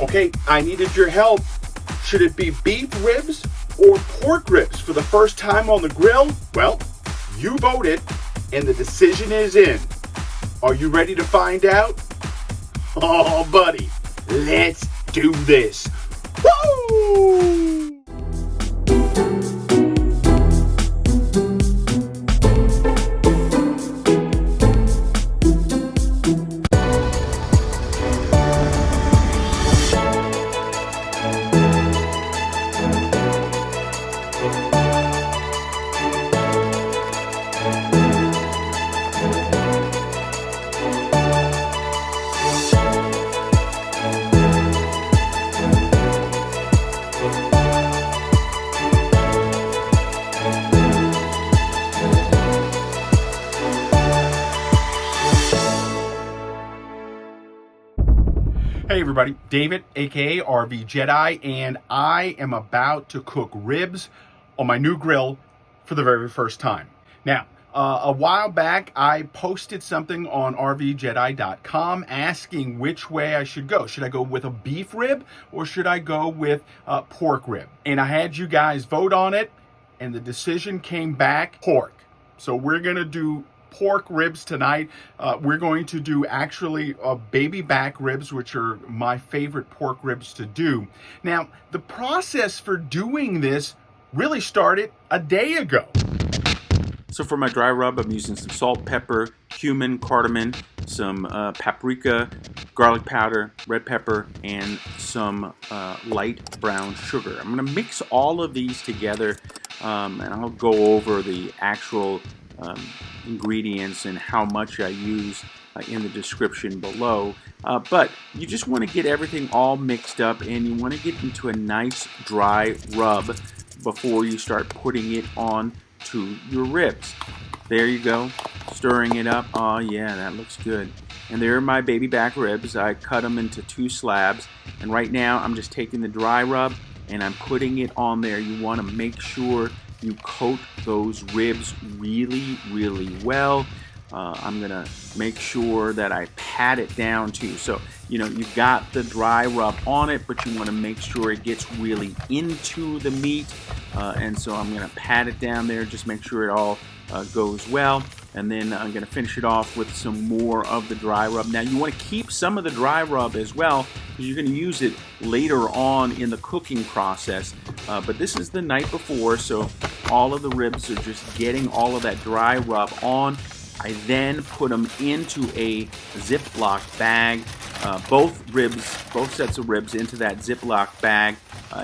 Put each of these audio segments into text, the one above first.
Okay, I needed your help. Should it be beef ribs or pork ribs for the first time on the grill? Well, you voted, and the decision is in. Are you ready to find out? Oh, buddy, let's do this. Woo! Hey everybody, David, aka RVJedeye, and I am about to cook ribs on my new grill for the very first time. Now, a while back, I posted something on RVJedeye.com asking which way I should go. Should I go with a beef rib or should I go with pork rib? And I had you guys vote on it, and the decision came back pork. So we're gonna do pork ribs tonight. We're going to do actually baby back ribs, which are my favorite pork ribs to do. Now, the process for doing this really started a day ago. So for my dry rub, I'm using some salt, pepper, cumin, cardamom, some paprika, garlic powder, red pepper, and some light brown sugar. I'm going to mix all of these together, and I'll go over the actual ingredients and how much I use in the description below. But you just want to get everything all mixed up, and you want to get into a nice dry rub before you start putting it on to your ribs. There you go, stirring it up. Oh yeah, that looks good. And there are my baby back ribs. I cut them into 2 slabs, and right now I'm just taking the dry rub and I'm putting it on there. You want to make sure you coat those ribs really, really well. I'm gonna make sure that I pat it down too. So, you know, you've got the dry rub on it, but you want to make sure it gets really into the meat. And so I'm gonna pat it down there, just make sure it all goes well. And then I'm gonna finish it off with some more of the dry rub. Now you want to keep some of the dry rub as well, because you're gonna use it later on in the cooking process. But this is the night before, so all of the ribs are just getting all of that dry rub on. I then put them into a Ziploc bag, both sets of ribs into that Ziploc bag.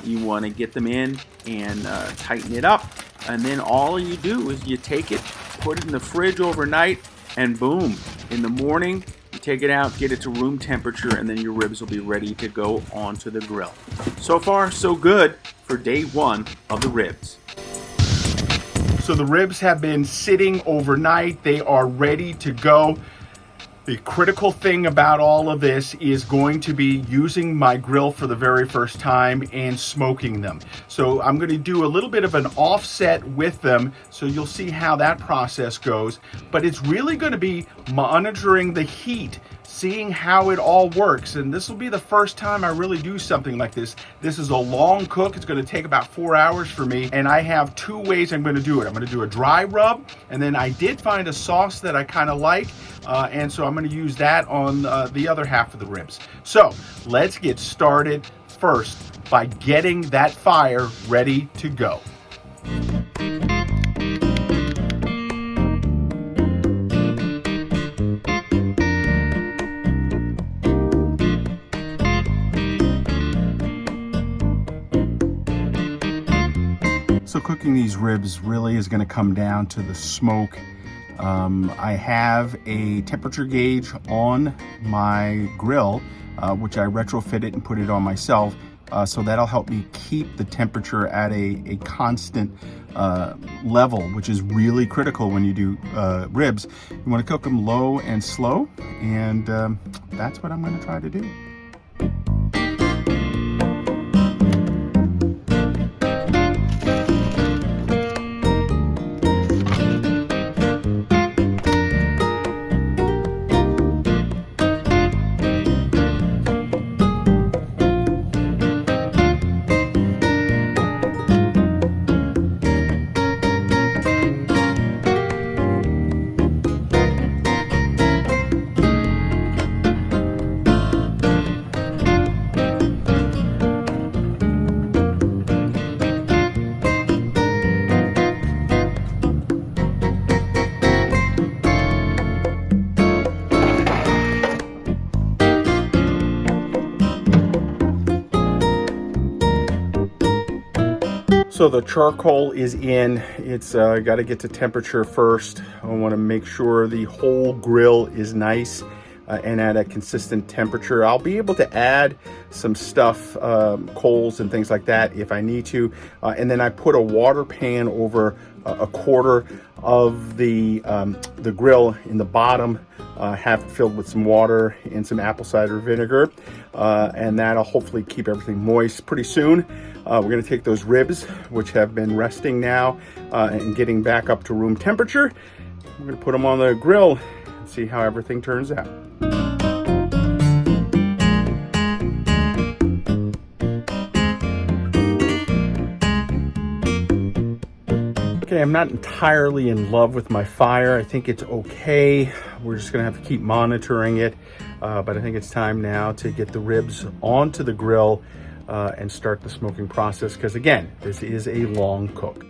You want to get them in and tighten it up, and then all you do is you take it, put it in the fridge overnight, and boom, in the morning you take it out, get it to room temperature, and then your ribs will be ready to go onto the grill. So far, so good for day 1 of the ribs. So the ribs have been sitting overnight. They are ready to go. The critical thing about all of this is going to be using my grill for the very first time and smoking them. So I'm going to do a little bit of an offset with them, so you'll see how that process goes. But it's really going to be monitoring the heat, seeing how it all works. And this will be the first time I really do something like this. This is a long cook. It's going to take about 4 hours for me. And I have 2 ways I'm going to do it. I'm going to do a dry rub, and then I did find a sauce that I kind of like. And so I'm going to use that on the other half of the ribs. So let's get started first by getting that fire ready to go. So cooking these ribs really is going to come down to the smoke. I have a temperature gauge on my grill, which I retrofitted and put it on myself. So that'll help me keep the temperature at a constant level, which is really critical when you do ribs. You want to cook them low and slow, and that's what I'm going to try to do. So the charcoal is in. It's got to get to temperature first. I want to make sure the whole grill is nice and at a consistent temperature. I'll be able to add some stuff, coals and things like that if I need to. And then I put a water pan over a quarter of the grill in the bottom, half filled with some water and some apple cider vinegar. And that'll hopefully keep everything moist pretty soon. We're going to take those ribs, which have been resting now and getting back up to room temperature. We're going to put them on the grill and see how everything turns out. Okay, I'm not entirely in love with my fire. I think it's okay. We're just going to have to keep monitoring it. But I think it's time now to get the ribs onto the grill and start the smoking process, because again, this is a long cook.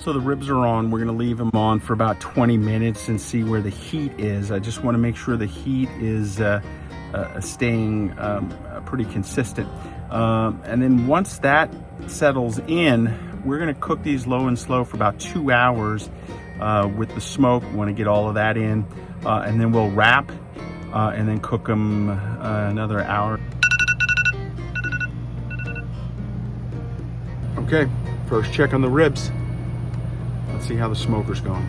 So the ribs are on. We're going to leave them on for about 20 minutes and see where the heat is. I just want to make sure the heat is staying pretty consistent. And then once that settles in, we're going to cook these low and slow for about 2 hours with the smoke. We want to get all of that in. And then we'll wrap and then cook them another hour. Okay, first check on the ribs. Let's see how the smoker's going.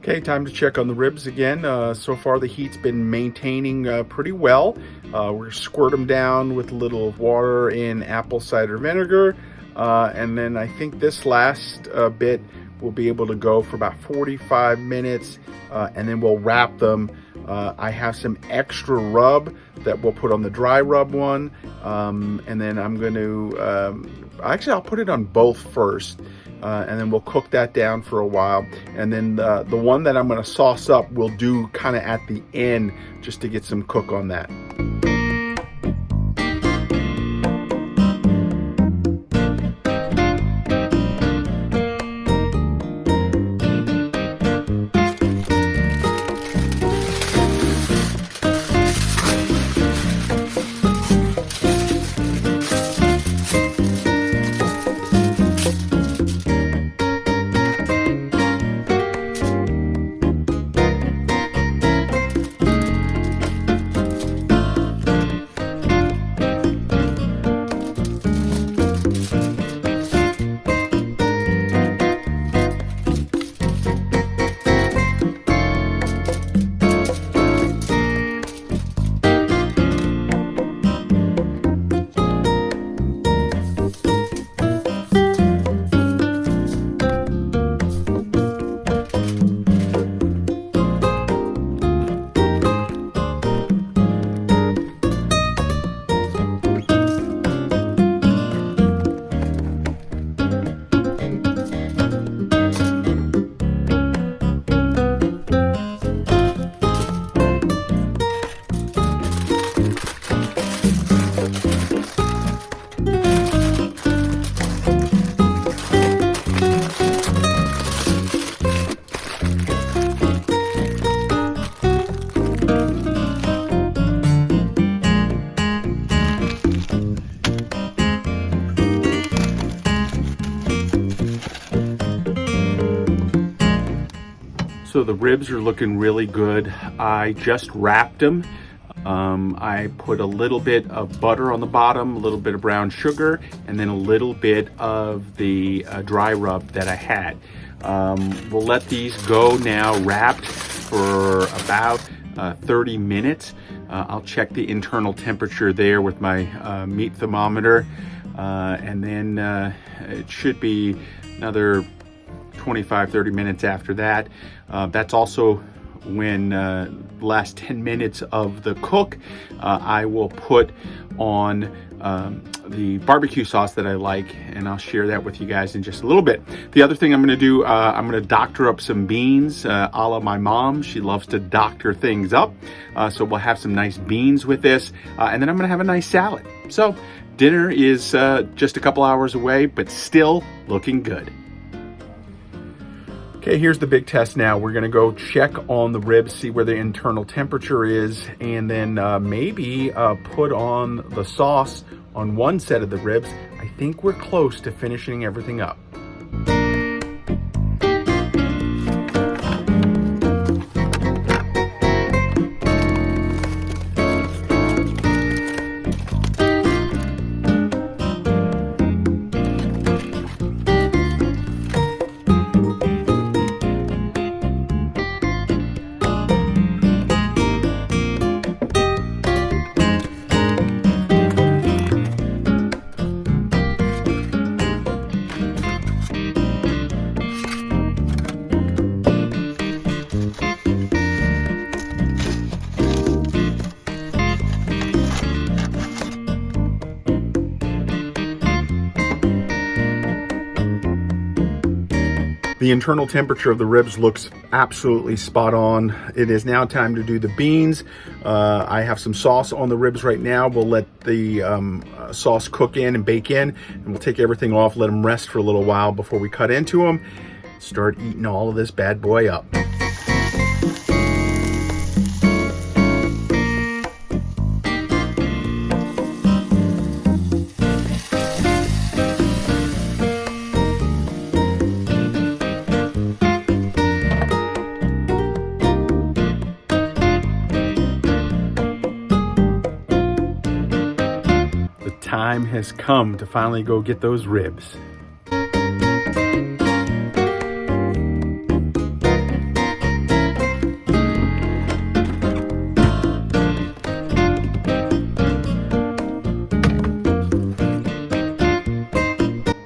Okay, time to check on the ribs again. So far the heat's been maintaining pretty well. We're squirt them down with a little water in apple cider vinegar. And then I think this last bit will be able to go for about 45 minutes. And then we'll wrap them. I have some extra rub that we'll put on the dry rub one. And then I'm going to, actually I'll put it on both first. And then we'll cook that down for a while. And then the one that I'm going to sauce up, we'll do kind of at the end just to get some cook on that. So the ribs are looking really good. I just wrapped them I put a little bit of butter on the bottom, a little bit of brown sugar, and then a little bit of the dry rub that I had. We'll let these go now wrapped for about 30 minutes. I'll check the internal temperature there with my meat thermometer, and then it should be another 25-30 minutes after that. That's also when the last 10 minutes of the cook, I will put on the barbecue sauce that I like, and I'll share that with you guys in just a little bit. The other thing I'm going to do, I'm going to doctor up some beans, a la my mom. She loves to doctor things up, so we'll have some nice beans with this, and then I'm going to have a nice salad. So dinner is just a couple hours away, but still looking good. Okay, here's the big test now. We're gonna go check on the ribs, see where the internal temperature is, and then maybe put on the sauce on one set of the ribs. I think we're close to finishing everything up. The internal temperature of the ribs looks absolutely spot on. It is now time to do the beans. I have some sauce on the ribs right now. We'll let the sauce cook in and bake in, and we'll take everything off, let them rest for a little while before we cut into them. Start eating all of this bad boy up. Time has come to finally go get those ribs.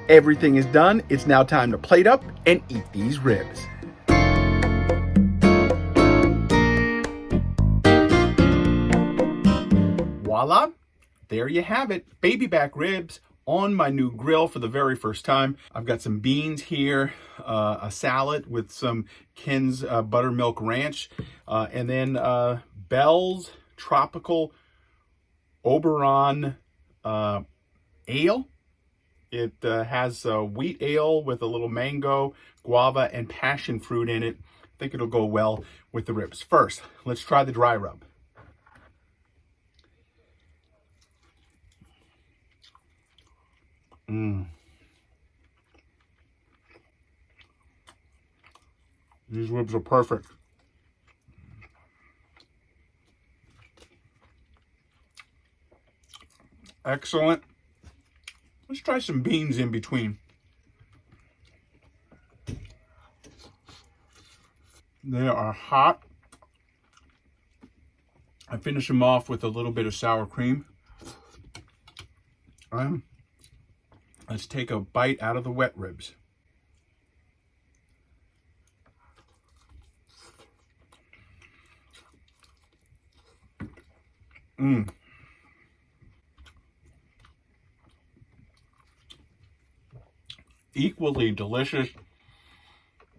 Everything is done. It's now time to plate up and eat these ribs. Voila! There you have it, baby back ribs on my new grill for the very first time. I've got some beans here, a salad with some Ken's Buttermilk Ranch, and then Bell's Tropical Oberon Ale. It has wheat ale with a little mango, guava, and passion fruit in it. I think it'll go well with the ribs. First, let's try the dry rub. These ribs are perfect. Excellent. Let's try some beans in between. They are hot. I finish them off with a little bit of sour cream. Let's take a bite out of the wet ribs. Equally delicious.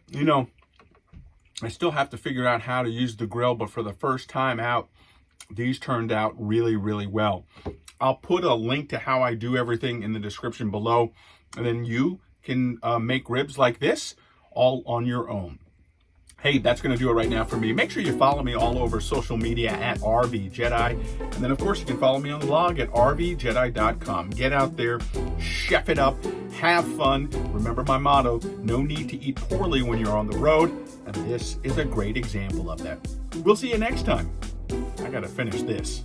You know, I still have to figure out how to use the grill, but for the first time out, these turned out really, really well. I'll put a link to how I do everything in the description below, and then you can make ribs like this all on your own. Hey, that's going to do it right now for me. Make sure you follow me all over social media at RVJedeye. And then, of course, you can follow me on the blog at RVJedeye.com. Get out there, chef it up, have fun. Remember my motto, no need to eat poorly when you're on the road. And this is a great example of that. We'll see you next time. I gotta finish this.